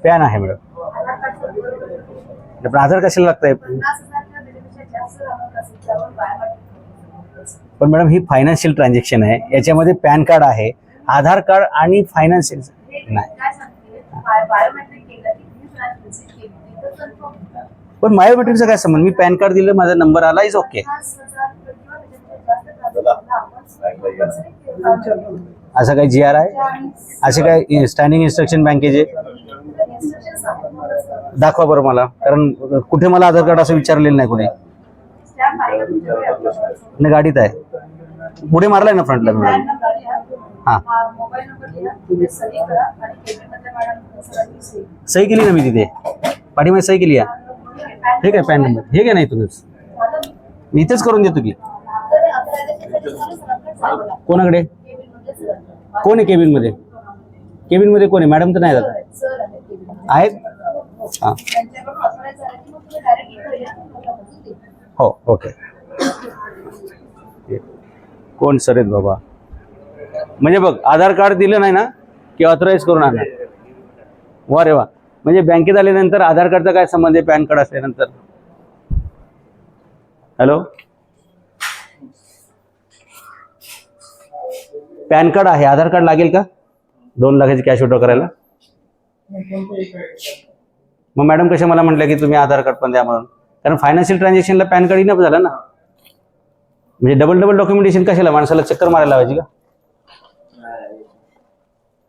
Pan आहे madam. पण आधार कशाला लागतंय? पण मॅडम ही फायनान्शियल ट्रान्झॅक्शन आहे, याच्यामध्ये पॅन कार्ड आहे, आधार कार्ड आणि फायनान्शियल नाही. पण बायोमेट्रिकचा काय संबंध? मी पॅन कार्ड दिलं, माझा नंबर आला, इज ओके. असं काही GR आहे, असे काय स्टँडिंग इन्स्ट्रक्शन बँकेचे दाखवा बरं मला, कारण कुठे मला आधार कार्ड असं विचारलेलं नाही कोणी. नाही, गाडीत आहे, पुढे मारलाय ना फ्रंटला मॅडम. हां, सही केली ना मी तिथे, पाठीमध्ये सही केली आहे. ठीक आहे, पॅन नंबर हे घ्या, नाही तुम्हीच, मी इथेच करून देतो की. कोणाकडे? कोण आहे केबिन मध्ये? केबिन मध्ये कोण आहे? मॅडम तर नाही जात आहेत. हां, हो, ओके. कोण सर आहेत बाबा? म्हणजे बघ, आधार कार्ड दिलं नाही ना की ऑथराईज करून आणणार. वा रे वा. म्हणजे बँकेत आल्यानंतर आधार कार्डचा काय संबंध आहे पॅन कार्ड असल्यानंतर? हॅलो, पॅन कार्ड आहे, आधार कार्ड लागेल का 2 लाखाची कॅश विड्रॉ करायला? मग मॅडम कशा मला म्हटलं की तुम्ही आधार कार्ड पण द्या म्हणून? कारण फायनान्शियल ट्रान्झॅक्शनला पॅन कार्ड इनफ झालं ना. म्हणजे डबल डॉक्युमेंटेशन कशाला? माणसाला चक्कर मारायला लावायची का?